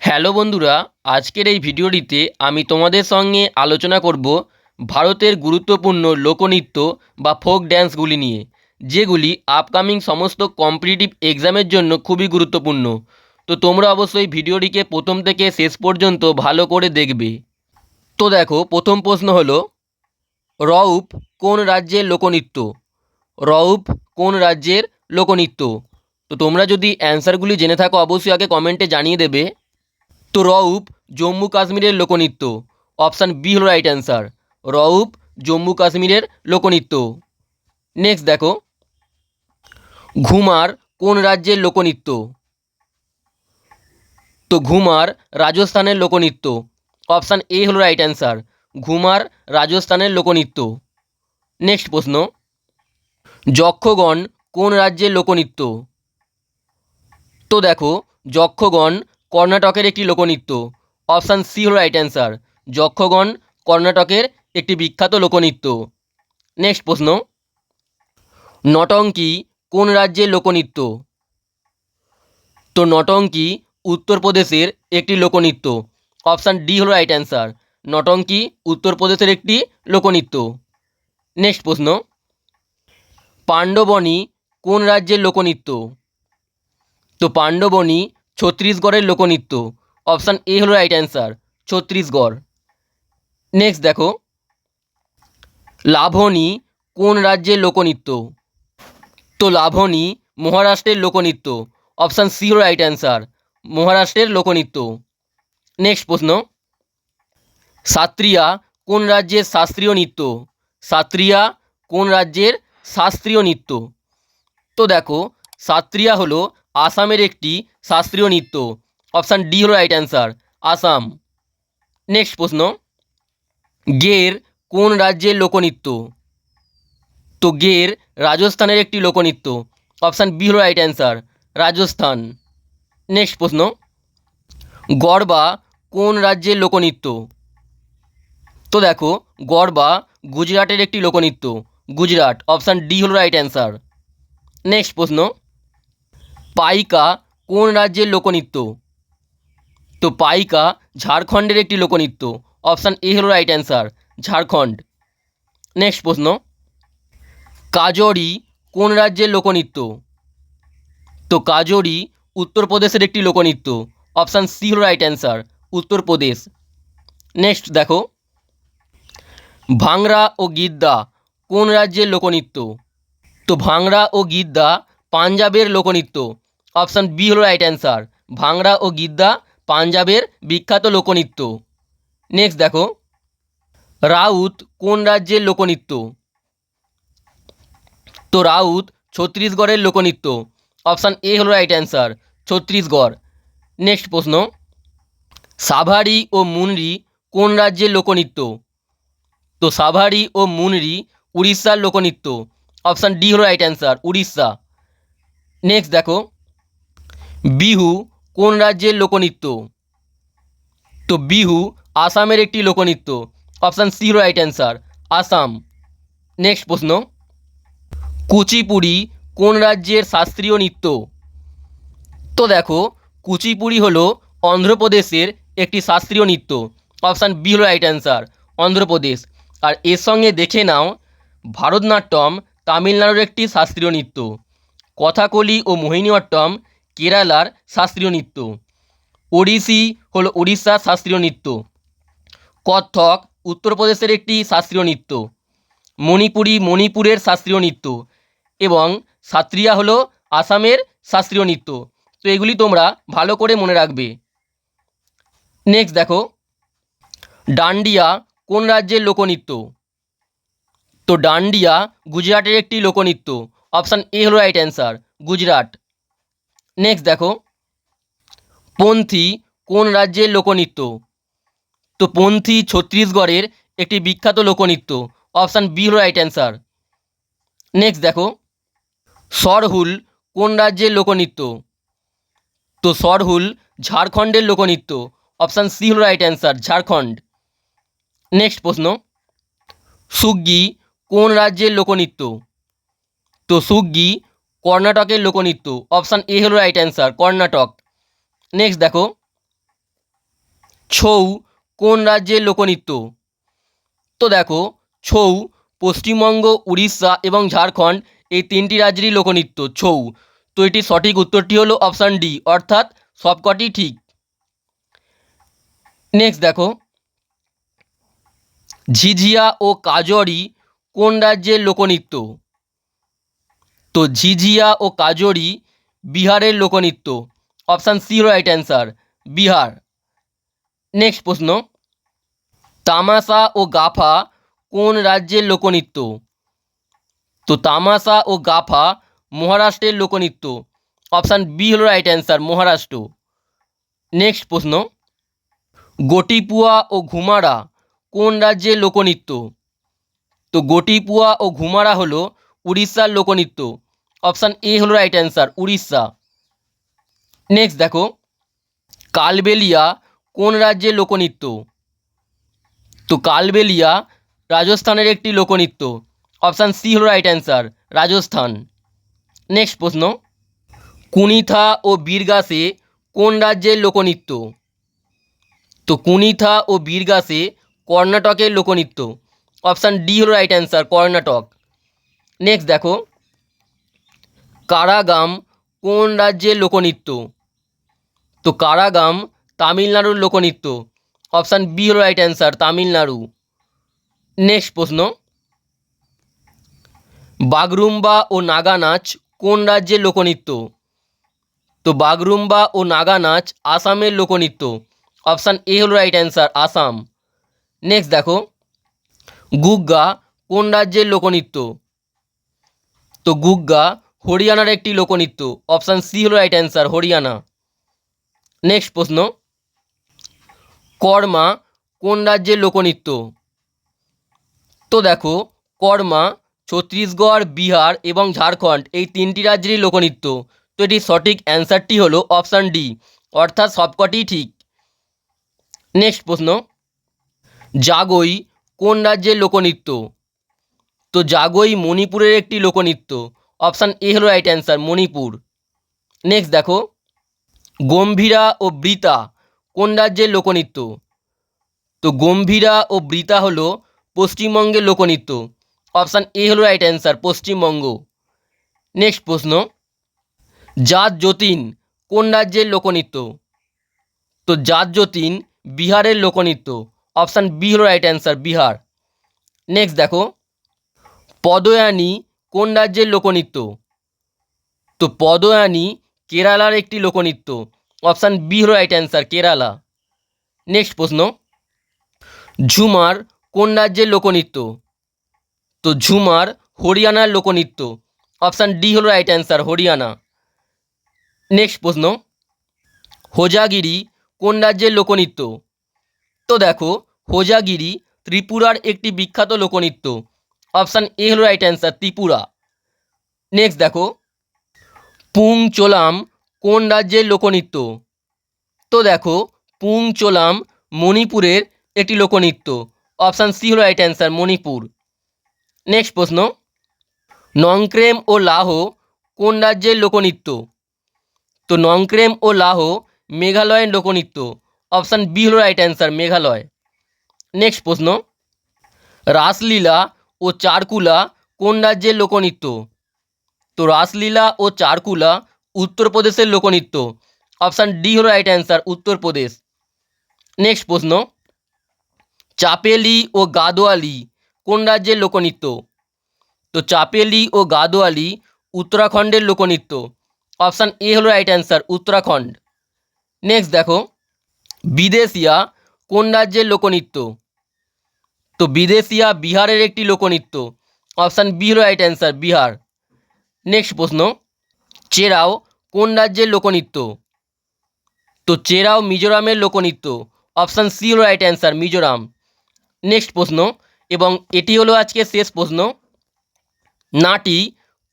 Hello বন্ধুরা, আজকের এই ভিডিওটিতে আমি তোমাদের সঙ্গে আলোচনা করব ভারতের গুরুত্বপূর্ণ লোকনৃত্য বা ফোক ড্যান্সগুলি নিয়ে, যেগুলি আপকামিং সমস্ত কম্পিটিটিভ এক্সামের জন্য খুবই গুরুত্বপূর্ণ। তো তোমরা অবশ্যই ভিডিওটিকে প্রথম থেকে শেষ পর্যন্ত ভালো করে দেখবে। তো দেখো, প্রথম প্রশ্ন হলো, রউফ কোন রাজ্যের লোকনৃত্য? রউফ কোন রাজ্যের লোকনৃত্য? তো তোমরা যদি অ্যান্সারগুলি জেনে থাকো অবশ্যই আগে কমেন্টে জানিয়ে দেবে। তো রউফ জম্মু কাশ্মীরের লোকনৃত্য। অপশান বি হলো রাইট অ্যান্সার। রউফ জম্মু কাশ্মীরের লোকনৃত্য। নেক্সট দেখো, ঘুমার কোন রাজ্যের লোকনৃত্য? তো ঘুমার রাজস্থানের লোকনৃত্য। অপশান এ হলো রাইট অ্যান্সার। ঘুমার রাজস্থানের লোকনৃত্য। নেক্সট প্রশ্ন, যক্ষগণ কোন রাজ্যের লোকনৃত্য? তো দেখো, যক্ষগণ কর্ণাটকের একটি লোকনৃত্য। অপশান সি হলো রাইট অ্যান্সার। যক্ষগণ কর্ণাটকের একটি বিখ্যাত লোকনৃত্য। নেক্সট প্রশ্ন, নটঙ্কি কোন রাজ্যের লোকনৃত্য? তো নটঙ্কি উত্তরপ্রদেশের একটি লোকনৃত্য। অপশান ডি হলো রাইট অ্যান্সার। নটঙ্কি উত্তরপ্রদেশের একটি লোকনৃত্য। নেক্সট প্রশ্ন, পাণ্ডবনী কোন রাজ্যের লোকনৃত্য? তো পাণ্ডবনী ছত্তিশগড়ের লোকনৃত্য। অপশান এ হলো রাইট অ্যান্সার। ছত্তিশগড়। নেক্সট দেখো, লাভনী কোন রাজ্যের লোকনৃত্য? তো লাভনী মহারাষ্ট্রের লোকনৃত্য। অপশান সি হলো রাইট অ্যান্সার। মহারাষ্ট্রের লোকনৃত্য। নেক্সট প্রশ্ন, সাত্রিয়া কোন রাজ্যের শাস্ত্রীয় নৃত্য? সাত্রিয়া কোন রাজ্যের শাস্ত্রীয় নৃত্য? তো দেখো, সাত্রিয়া হলো আসামের একটি শাস্ত্রীয় নৃত্য। অপশান ডি হলো রাইট অ্যান্সার। আসাম। নেক্সট প্রশ্ন, গের কোন রাজ্যের লোকনৃত্য? তো গের রাজস্থানের একটি লোকনৃত্য। অপশান বি হলো রাইট অ্যান্সার। রাজস্থান। নেক্সট প্রশ্ন, গরবা কোন রাজ্যের লোকনৃত্য? তো দেখো, গরবা গুজরাটের একটি লোকনৃত্য। গুজরাট। অপশান ডি হলো রাইট অ্যান্সার। নেক্সট প্রশ্ন, পাইকা কোন রাজ্যের লোকনৃত্য? তো পাইকা ঝাড়খণ্ডের একটি লোকনৃত্য। অপশান এ হলো রাইট অ্যান্সার। ঝাড়খণ্ড। নেক্সট প্রশ্ন, কাজরি কোন রাজ্যের লোকনৃত্য? তো কাজরি উত্তরপ্রদেশের একটি লোকনৃত্য। অপশান সি হলো রাইট অ্যান্সার। উত্তরপ্রদেশ। নেক্সট দেখো, ভাংড়া ও গিদ্দা কোন রাজ্যের লোকনৃত্য? তো ভাংড়া ও গিদ্দা পাঞ্জাবের লোকনৃত্য। অপশান বি হলো রাইট অ্যান্সার। ভাংড়া ও গিদ্দা পাঞ্জাবের বিখ্যাত লোকনৃত্য। নেক্সট দেখো, রাউত কোন রাজ্যের লোকনৃত্য? তো রাউত ছত্তিশগড়ের লোকনৃত্য। অপশান এ হলো রাইট অ্যান্সার। ছত্তিশগড়। নেক্সট প্রশ্ন, সাভারি ও মুনরি কোন রাজ্যের লোকনৃত্য? তো সাভারি ও মুনরি উড়িষ্যার লোকনৃত্য। অপশান ডি হলো রাইট অ্যান্সার। উড়িষ্যা। নেক্সট দেখো, বিহু কোন রাজ্যের লোকনৃত্য? তো বিহু আসামের একটি লোকনৃত্য। অপশান সি হলো রাইট অ্যান্সার। আসাম। নেক্সট প্রশ্ন, কুচিপুড়ি কোন রাজ্যের শাস্ত্রীয় নৃত্য? তো দেখো, কুচিপুড়ি হলো অন্ধ্রপ্রদেশের একটি শাস্ত্রীয় নৃত্য। অপশান বি হলো রাইট অ্যান্সার। অন্ধ্রপ্রদেশ। আর এর সঙ্গে দেখে নাও, ভারতনাট্যম তামিলনাড়ুর একটি শাস্ত্রীয় নৃত্য। কথাকলি ও মোহিনীঅট্টম কেরালার শাস্ত্রীয় নৃত্য। ওড়িশি হলো উড়িষ্যার শাস্ত্রীয় নৃত্য। কত্থক উত্তরপ্রদেশের একটি শাস্ত্রীয় নৃত্য। মণিপুরি মণিপুরের শাস্ত্রীয় নৃত্য। এবং সাত্রিয়া হলো আসামের শাস্ত্রীয় নৃত্য। তো এগুলি তোমরা ভালো করে মনে রাখবে। নেক্সট দেখো, ডান্ডিয়া কোন রাজ্যের লোকনৃত্য? তো ডান্ডিয়া গুজরাটের একটি লোকনৃত্য। অপশান এ হলো রাইট অ্যান্সার। গুজরাট। নেক্সট দেখো, পন্থী কোন রাজ্যের লোকনৃত্য? তো পন্থী ছত্তিশগড়ের একটি বিখ্যাত লোকনৃত্য। অপশান বি হলো রাইট অ্যান্সার। নেক্সট দেখো, সরহুল কোন রাজ্যের লোকনৃত্য? তো সরহুল ঝাড়খণ্ডের লোকনৃত্য। অপশান সি হলো রাইট অ্যান্সার। ঝাড়খণ্ড। নেক্সট প্রশ্ন, সুগ্গি কোন রাজ্যের লোকনৃত্য? তো সুগ্গি কর্ণাটকের লোকনৃত্য। অপশান এ হলো রাইট অ্যান্সার। কর্ণাটক। নেক্সট দেখো, ছৌ কোন রাজ্যের লোকনৃত্য? তো দেখো, ছৌ পশ্চিমবঙ্গ, উড়িষ্যা এবং ঝাড়খণ্ড এই তিনটি রাজ্যেরই লোকনৃত্য ছৌ। তো এটি সঠিক উত্তরটি হলো অপশান ডি, অর্থাৎ সবকটি ঠিক। নেক্সট দেখো, ঝিঝিয়া ও কাজরি কোন রাজ্যের লোকনৃত্য? তো ঝিঝিয়া ও কাজরি বিহারের লোকনৃত্য। অপশান সি হলো রাইট অ্যান্সার, বিহার। নেক্সট প্রশ্ন, তামাশা ও গাফা কোন রাজ্যের লোকনৃত্য? তো তামাশা ও গাফা মহারাষ্ট্রের লোকনৃত্য। অপশান বি হলো রাইট অ্যান্সার, মহারাষ্ট্র। নেক্সট প্রশ্ন, গটিপুয়া ও ঘুমারা কোন রাজ্যের লোকনৃত্য? তো গটিপুয়া ও ঘুমারা হলো উড়িষ্যার লোকনৃত্য। অপশান এ হলো রাইট অ্যান্সার, উড়িষ্যা। নেক্সট দেখো, কালবেলিয়া কোন রাজ্যের লোকনৃত্য? তো কালবেলিয়া রাজস্থানের একটি লোকনৃত্য। অপশান সি হলো রাইট অ্যান্সার, রাজস্থান। নেক্সট প্রশ্ন, কুনিথা ও বীরগাসে কোন রাজ্যের লোকনৃত্য? তো কুনিথা ও বীরগাসে কর্ণাটকের লোকনৃত্য। অপশান ডি হলো রাইট অ্যান্সার, কর্ণাটক। নেক্সট দেখো, কারাগাম কোন রাজ্যের লোকনৃত্য? তো কারাগাম তামিলনাড়ুর লোকনৃত্য। অপশান বি হলো রাইট অ্যান্সার, তামিলনাড়ু। নেক্সট প্রশ্ন, বাগরুম্বা ও নাগা নাচ কোন রাজ্যের লোকনৃত্য? তো বাগরুম্বা ও নাগা নাচ আসামের লোকনৃত্য। অপশান এ হলো রাইট অ্যান্সার, আসাম। নেক্সট দেখো, গুগ্গা কোন রাজ্যের লোকনৃত্য? তো গুগ্গা হরিয়ানার একটি লোকনৃত্য। অপশান সি হলো রাইট অ্যান্সার, হরিয়ানা। নেক্সট প্রশ্ন, কর্মা কোন রাজ্যের লোকনৃত্য? তো দেখো, কর্মা ছত্তিশগড়, বিহার এবং ঝাড়খণ্ড এই তিনটি রাজ্যেরই লোকনৃত্য। তো এটি সঠিক অ্যান্সারটি হলো অপশান ডি, অর্থাৎ সবকটিই ঠিক। নেক্সট প্রশ্ন, জাগই কোন রাজ্যের লোকনৃত্য? তো জাগই মণিপুরের একটি লোকনৃত্য। অপশান এ হলো রাইট অ্যান্সার, মণিপুর। নেক্সট দেখো, গম্ভীরা ও বৃতা কোন রাজ্যের লোকনৃত্য? তো গম্ভীরা ও বৃতা হলো পশ্চিমবঙ্গের লোকনৃত্য। অপশান এ হলো রাইট অ্যান্সার, পশ্চিমবঙ্গ। নেক্সট প্রশ্ন, জাত যতীন কোন রাজ্যের লোকনৃত্য? তো জাত যতীন বিহারের লোকনৃত্য। অপশান বি হলো রাইট অ্যান্সার, বিহার। নেক্সট দেখো, পদয়ানী কোন রাজ্যের লোকনৃত্য? তো পদয়ানী কেরালার একটি লোকনৃত্য। অপশান বি হলো রাইট অ্যান্সার, কেরালা। নেক্সট প্রশ্ন, ঝুমার কোন রাজ্যের লোকনৃত্য? তো ঝুমার হরিয়ানার লোকনৃত্য। অপশান ডি হলো রাইট অ্যান্সার, হরিয়ানা। নেক্সট প্রশ্ন, হোজাগিরি কোন রাজ্যের লোকনৃত্য? তো দেখো, হোজাগিরি ত্রিপুরার একটি বিখ্যাত লোকনৃত্য। অপশান এ হলো রাইট অ্যান্সার, ত্রিপুরা। নেক্সট দেখো, পুং চোলাম কোন রাজ্যের লোকনৃত্য? তো দেখো, পুং চোলাম মণিপুরের একটি লোকনৃত্য। অপশান সি হলো রাইট অ্যান্সার, মণিপুর। নেক্সট প্রশ্ন, নংক্রেম ও লাহো কোন রাজ্যের লোকনৃত্য? তো নংক্রেম ও লাহো মেঘালয়ের লোকনৃত্য। অপশান বি হলো রাইট অ্যান্সার, মেঘালয়। নেক্সট প্রশ্ন, রাসলীলা ও চারকুলা কোন রাজ্যের লোকনৃত্য? তো রাসলীলা ও চারকুলা উত্তরপ্রদেশের লোকনৃত্য। অপশান ডি হলো রাইট অ্যান্সার, উত্তরপ্রদেশ। নেক্সট প্রশ্ন, চাপেলি ও গাদোয়ালি কোন রাজ্যের লোকনৃত্য? তো চাপেলি ও গাদোয়ালি উত্তরাখণ্ডের লোকনৃত্য। অপশান এ হলো রাইট অ্যান্সার, উত্তরাখণ্ড। নেক্সট দেখো, বিদেশিয়া কোন রাজ্যের লোকনৃত্য? তো বিদেশিয়া বিহারের একটি লোকনৃত্য। অপশান বি হলো রাইট অ্যান্সার, বিহার। নেক্সট প্রশ্ন, চেরাও কোন রাজ্যের লোকনৃত্য? তো চেরাও মিজোরামের লোকনৃত্য। অপশান সি হলো রাইট অ্যান্সার, মিজোরাম। নেক্সট প্রশ্ন, এবং এটি হলো আজকে শেষ প্রশ্ন, নাটি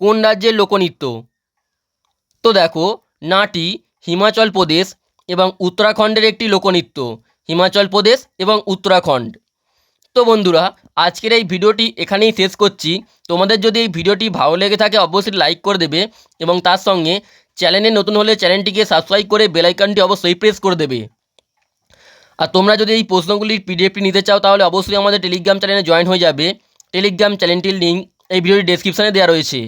কোন রাজ্যের লোকনৃত্য? তো দেখো, নাটি হিমাচল প্রদেশ এবং উত্তরাখণ্ডের একটি লোকনৃত্য। হিমাচল প্রদেশ এবং উত্তরাখণ্ড। তো বন্ধুরা, আজকের এই ভিডিওটি এখানেই শেষ করছি। তোমাদের যদি এই ভিডিওটি ভালো লেগে থাকে অবশ্যই লাইক করে দেবে এবং তার সঙ্গে চ্যানেলে নতুন হলে চ্যানেলটিকে সাবস্ক্রাইব করে বেল আইকনটি অবশ্যই প্রেস করে দেবে। আর তোমরা যদি এই প্রশ্নগুলির পিডিএফটি নিতে চাও তাহলে অবশ্যই আমাদের টেলিগ্রাম চ্যানেলে জয়েন হয়ে যাবে। টেলিগ্রাম চ্যানেলটির লিঙ্ক এই ভিডিওর ডেসক্রিপশানে দেওয়া রয়েছে।